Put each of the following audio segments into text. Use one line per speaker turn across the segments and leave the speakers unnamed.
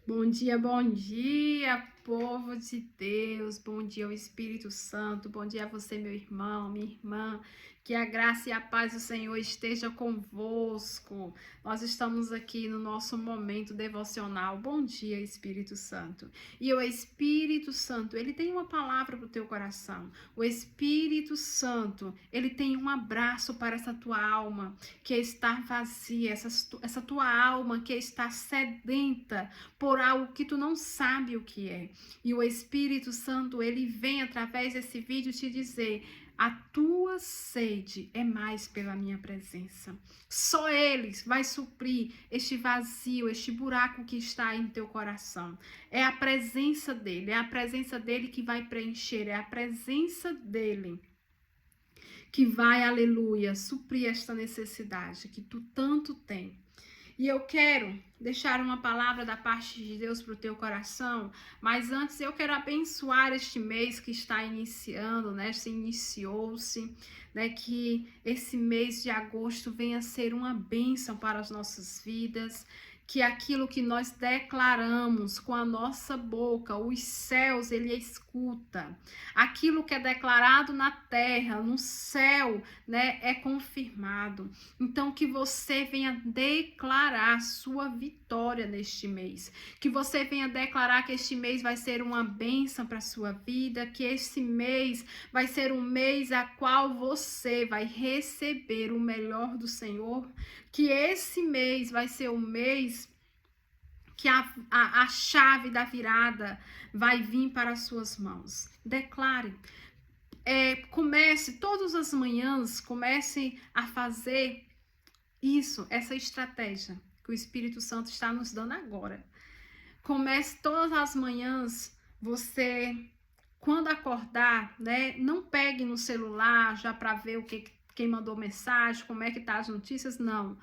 Bom dia, povo de Deus. Bom dia ao Espírito Santo. Bom dia a você, meu irmão, minha irmã. Que a graça e a paz do Senhor esteja convosco. Nós estamos aqui no nosso momento devocional. Bom dia, Espírito Santo. E o Espírito Santo, ele tem uma palavra para o teu coração. O Espírito Santo, ele tem um abraço para essa tua alma que está vazia, essa tua alma que está sedenta por algo que tu não sabe o que é. E o Espírito Santo, ele vem através desse vídeo te dizer: a tua sede é mais pela minha presença. Só ele vai suprir este vazio, este buraco que está aí no teu coração. É a presença dele que vai preencher, é a presença dele que vai, aleluia, suprir esta necessidade que tu tanto tem. E eu quero deixar uma palavra da parte de Deus para o teu coração, mas antes eu quero abençoar este mês que está iniciando, né? Iniciou-se, né? Que esse mês de agosto venha ser uma bênção para as nossas vidas, que aquilo que nós declaramos com a nossa boca, os céus, ele escuta. Aquilo que é declarado na terra, no céu, né, é confirmado. Então, que você venha declarar sua vitória neste mês. Que você venha declarar que este mês vai ser uma bênção para a sua vida, que este mês vai ser um mês a qual você vai receber o melhor do Senhor, que esse mês vai ser o mês que a chave da virada vai vir para as suas mãos. Declare. Comece todas as manhãs, comece a fazer isso, essa estratégia que o Espírito Santo está nos dando agora. Comece todas as manhãs, você, quando acordar, né, não pegue no celular já para ver quem mandou mensagem, como é que tá as notícias, não.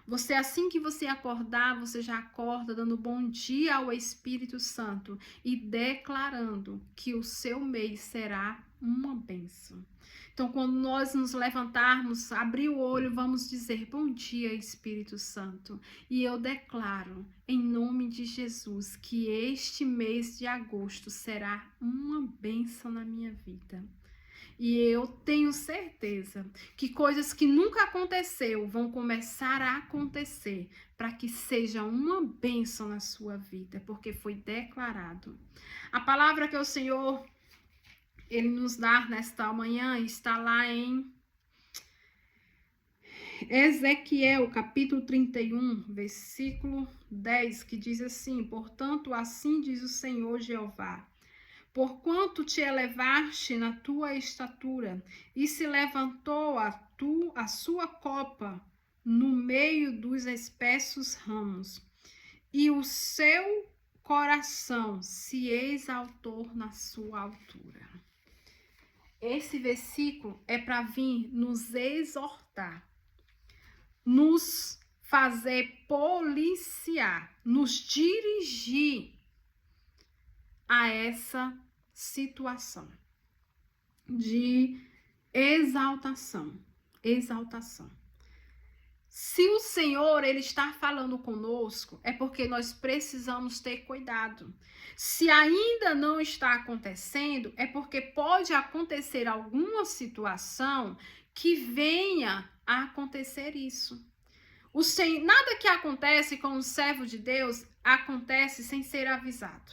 Você, assim que você acordar, você já acorda dando bom dia ao Espírito Santo e declarando que o seu mês será uma bênção. Então, quando nós nos levantarmos, abrir o olho, vamos dizer: bom dia, Espírito Santo. E eu declaro, em nome de Jesus, que este mês de agosto será uma bênção na minha vida. E eu tenho certeza que coisas que nunca aconteceu vão começar a acontecer para que seja uma bênção na sua vida, porque foi declarado. A palavra que o Senhor ele nos dá nesta manhã está lá em Ezequiel, capítulo 31, versículo 10, que diz assim: portanto, assim diz o Senhor Jeová: porquanto te elevaste na tua estatura, e se levantou a sua copa no meio dos espessos ramos, e o seu coração se exaltou na sua altura. Esse versículo é para vir nos exortar, nos fazer policiar, nos dirigir a essa situação de exaltação. Se o Senhor ele está falando conosco, é porque nós precisamos ter cuidado. Se ainda não está acontecendo, é porque pode acontecer alguma situação que venha a acontecer isso. Nada que acontece com o servo de Deus acontece sem ser avisado.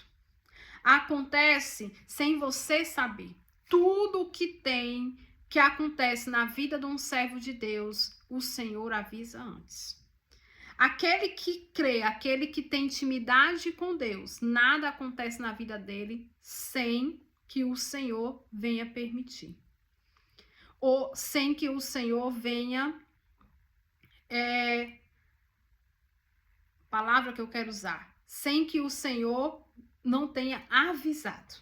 Acontece sem você saber. Tudo que acontece na vida de um servo de Deus, o Senhor avisa antes. Aquele que crê, aquele que tem intimidade com Deus, nada acontece na vida dele sem que o Senhor venha permitir. Ou sem que o Senhor venha... palavra que eu quero usar. Sem que o Senhor não tenha avisado.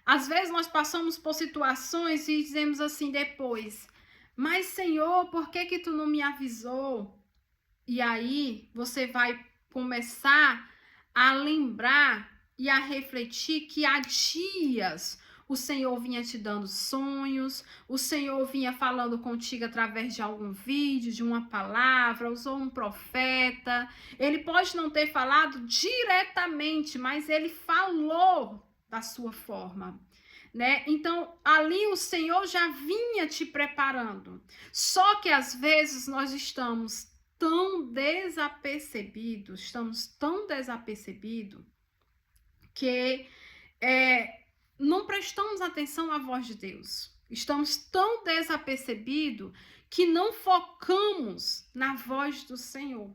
Às vezes nós passamos por situações e dizemos assim depois: mas Senhor, por que tu não me avisou? E aí você vai começar a lembrar e a refletir que há dias o Senhor vinha te dando sonhos, o Senhor vinha falando contigo através de algum vídeo, de uma palavra, usou um profeta. Ele pode não ter falado diretamente, mas ele falou da sua forma, né? Então, ali o Senhor já vinha te preparando. Só que às vezes nós estamos tão desapercebidos, que não prestamos atenção à voz de Deus. Estamos tão desapercebidos que não focamos na voz do Senhor.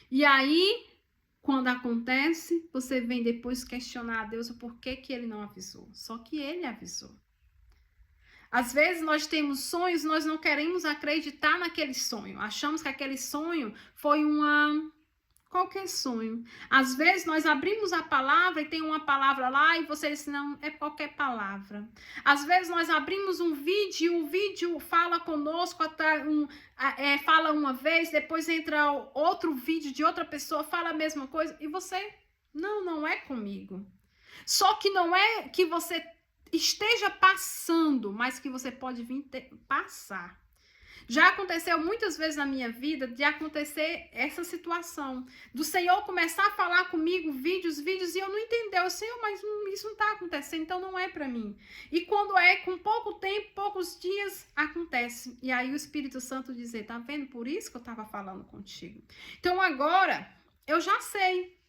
E aí, quando acontece, você vem depois questionar a Deus o porquê que ele não avisou. Só que ele avisou. Às vezes nós temos sonhos, nós não queremos acreditar naquele sonho. Achamos que aquele sonho foi qualquer sonho. Às vezes nós abrimos a palavra e tem uma palavra lá e você diz, não, é qualquer palavra. Às vezes nós abrimos um vídeo e o vídeo fala conosco, fala uma vez, depois entra outro vídeo de outra pessoa, fala a mesma coisa e você, não é comigo. Só que não é que você esteja passando, mas que você pode vir passar. Já aconteceu muitas vezes na minha vida de acontecer essa situação, do Senhor começar a falar comigo vídeos, e eu não entender, Senhor, mas isso não está acontecendo, então não é para mim. E quando é com pouco tempo, poucos dias, acontece. E aí o Espírito Santo dizer, tá vendo? Por isso que eu estava falando contigo. Então agora, eu já sei.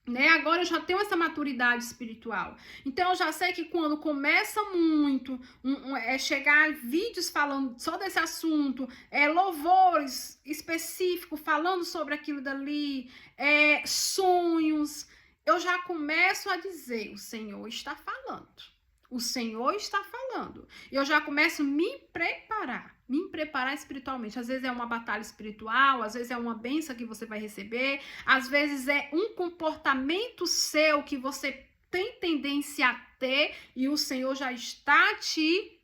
Né? Agora eu já tenho essa maturidade espiritual. Então eu já sei que quando começa muito chegar vídeos falando só desse assunto, louvores específicos falando sobre aquilo dali, sonhos, eu já começo a dizer, o Senhor está falando. O Senhor está falando. Eu já começo a me preparar espiritualmente. Às vezes é uma batalha espiritual, às vezes é uma bênção que você vai receber, às vezes é um comportamento seu que você tem tendência a ter e o Senhor já está te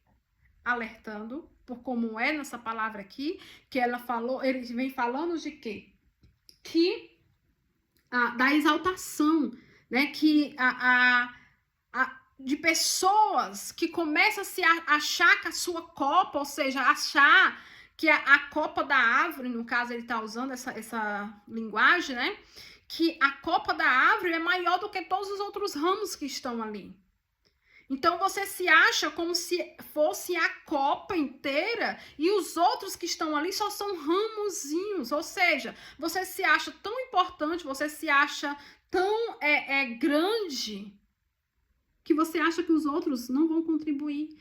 alertando, por como é nessa palavra aqui, que ela falou, ele vem falando de quê? Da exaltação, né? Que de pessoas que começam a se achar que a sua copa, ou seja, achar que a copa da árvore, no caso ele está usando essa linguagem, né? Que a copa da árvore é maior do que todos os outros ramos que estão ali. Então você se acha como se fosse a copa inteira e os outros que estão ali só são ramozinhos, ou seja, você se acha tão importante, você se acha tão grande, que você acha que os outros não vão contribuir.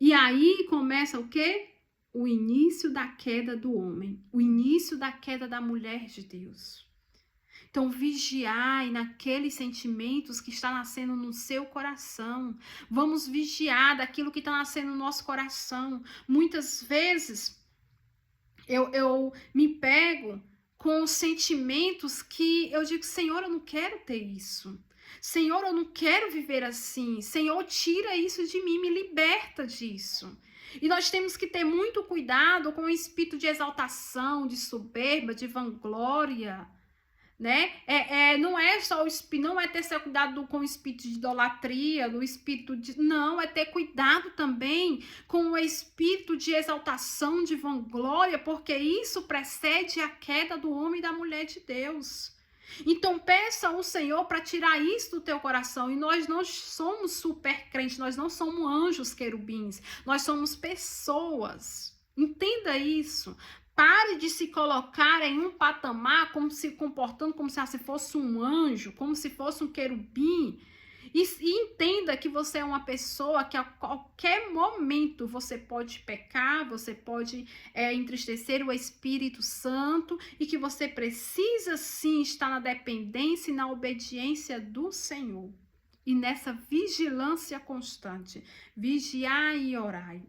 E aí começa o quê? O início da queda do homem, o início da queda da mulher de Deus. Então, vigiai naqueles sentimentos que está nascendo no seu coração. Vamos vigiar daquilo que está nascendo no nosso coração. Muitas vezes, eu me pego com sentimentos que eu digo, Senhor, eu não quero ter isso. Senhor, eu não quero viver assim. Senhor, tira isso de mim, me liberta disso. E nós temos que ter muito cuidado com o espírito de exaltação, de soberba, de vanglória, né? Não é só o espírito, não é ter cuidado com o espírito de idolatria, no espírito de, não, é ter cuidado também com o espírito de exaltação, de vanglória, porque isso precede a queda do homem e da mulher de Deus. Então peça ao Senhor para tirar isso do teu coração. E nós não somos super crentes, nós não somos anjos querubins, nós somos pessoas. Entenda isso. Pare de se colocar em um patamar como se comportando como se fosse um anjo, como se fosse um querubim. E entenda que você é uma pessoa que a qualquer momento você pode pecar, você pode entristecer o Espírito Santo e que você precisa sim estar na dependência e na obediência do Senhor. E nessa vigilância constante, vigiar e orar.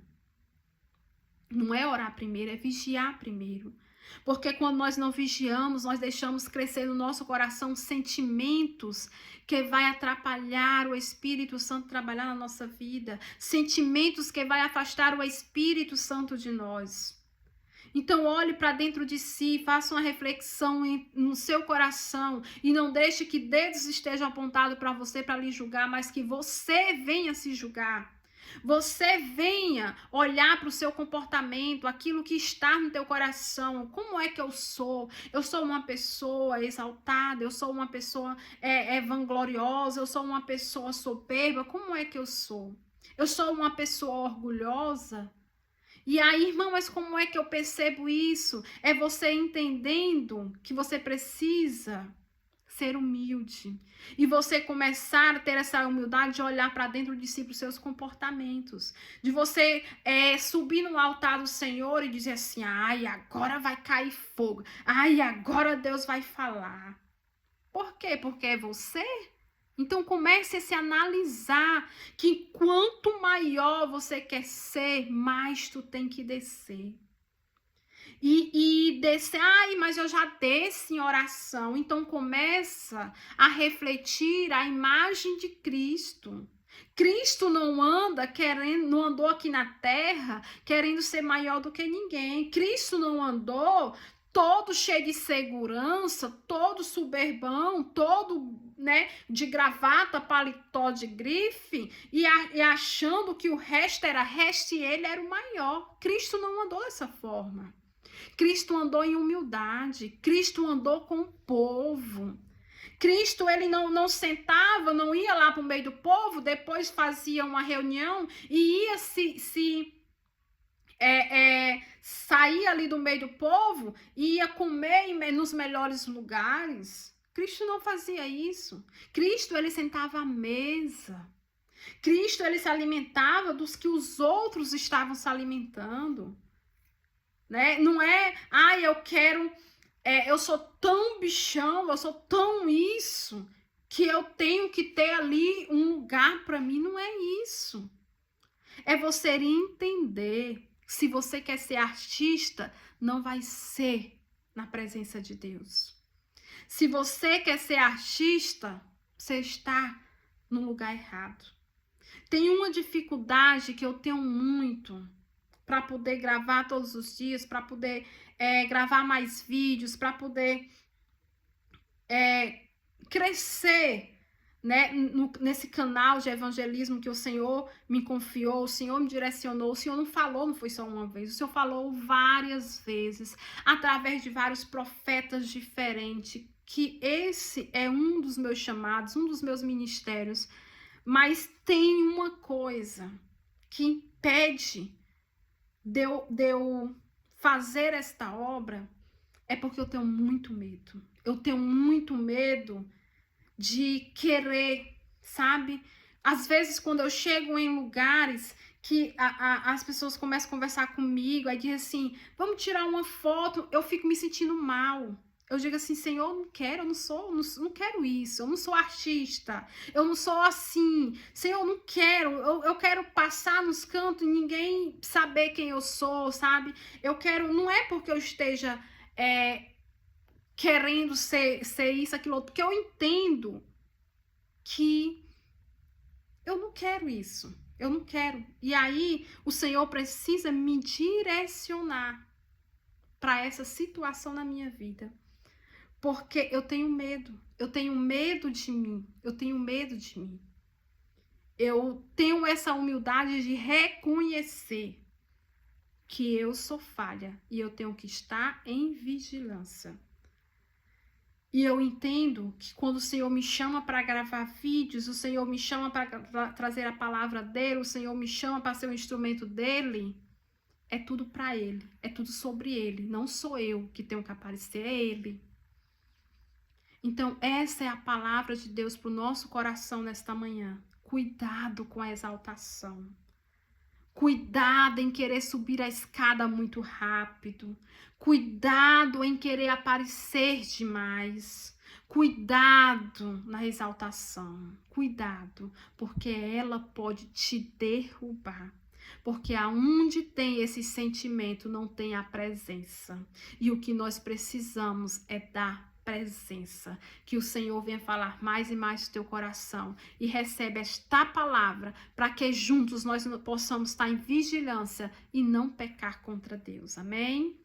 Não é orar primeiro, é vigiar primeiro. Porque quando nós não vigiamos, nós deixamos crescer no nosso coração sentimentos que vai atrapalhar o Espírito Santo trabalhar na nossa vida. Sentimentos que vai afastar o Espírito Santo de nós. Então olhe para dentro de si, faça uma reflexão no seu coração e não deixe que dedos estejam apontados para você para lhe julgar, mas que você venha se julgar. Você venha olhar para o seu comportamento, aquilo que está no teu coração. Como é que eu sou? Eu sou uma pessoa exaltada, eu sou uma pessoa vangloriosa, eu sou uma pessoa soberba. Como é que eu sou? Eu sou uma pessoa orgulhosa? E aí, irmão, mas como é que eu percebo isso? É você entendendo que você precisa ser humilde. E você começar a ter essa humildade de olhar para dentro de si, para os seus comportamentos. De você subir no altar do Senhor e dizer assim, ai, agora vai cair fogo. Ai, agora Deus vai falar. Por quê? Porque é você. Então comece a se analisar que quanto maior você quer ser, mais tu tem que descer. E descer, ai, mas eu já desci em oração. Então começa a refletir a imagem de Cristo. Cristo não anda querendo, não andou aqui na terra querendo ser maior do que ninguém. Cristo não andou todo cheio de segurança, todo soberbão, todo, né, de gravata, paletó de grife e achando que o resto era resto e ele era o maior. Cristo não andou dessa forma. Cristo andou em humildade, Cristo andou com o povo. Cristo, ele não sentava, não ia lá para o meio do povo, depois fazia uma reunião e ia sair ali do meio do povo e ia comer nos melhores lugares. Cristo não fazia isso. Cristo, ele sentava à mesa. Cristo, ele se alimentava dos que os outros estavam se alimentando. Né? Não é, eu quero, eu sou tão bichão, eu sou tão isso, que eu tenho que ter ali um lugar para mim. Não é isso. É você entender, se você quer ser artista, não vai ser na presença de Deus. Se você quer ser artista, você está no lugar errado. Tem uma dificuldade que eu tenho muito para poder gravar todos os dias, para poder gravar mais vídeos, para poder crescer, né, nesse canal de evangelismo que o Senhor me confiou, o Senhor me direcionou. O Senhor não falou, não foi só uma vez, o Senhor falou várias vezes, através de vários profetas diferentes, que esse é um dos meus chamados, um dos meus ministérios. Mas tem uma coisa que impede de eu fazer esta obra, é porque eu tenho muito medo. Eu tenho muito medo de querer, sabe? Às vezes, quando eu chego em lugares que as pessoas começam a conversar comigo, aí diz assim, vamos tirar uma foto, eu fico me sentindo mal. Eu digo assim, Senhor, eu não quero, não quero isso, eu não sou artista, eu não sou assim, Senhor, eu não quero, eu quero passar nos cantos e ninguém saber quem eu sou, sabe? Eu quero, não é porque eu esteja querendo ser isso, aquilo outro, porque eu entendo que eu não quero isso, eu não quero. E aí, o Senhor precisa me direcionar para essa situação na minha vida. Porque eu tenho medo de mim, eu tenho medo de mim. Eu tenho essa humildade de reconhecer que eu sou falha e eu tenho que estar em vigilância. E eu entendo que quando o Senhor me chama para gravar vídeos, o Senhor me chama para trazer a palavra dele, o Senhor me chama para ser um instrumento dele, é tudo para ele, é tudo sobre ele. Não sou eu que tenho que aparecer, é ele. Então, essa é a palavra de Deus para o nosso coração nesta manhã. Cuidado com a exaltação. Cuidado em querer subir a escada muito rápido. Cuidado em querer aparecer demais. Cuidado na exaltação. Cuidado, porque ela pode te derrubar. Porque aonde tem esse sentimento, não tem a presença. E o que nós precisamos é dar presença, que o Senhor venha falar mais e mais do teu coração e recebe esta palavra para que juntos nós possamos estar em vigilância e não pecar contra Deus, amém?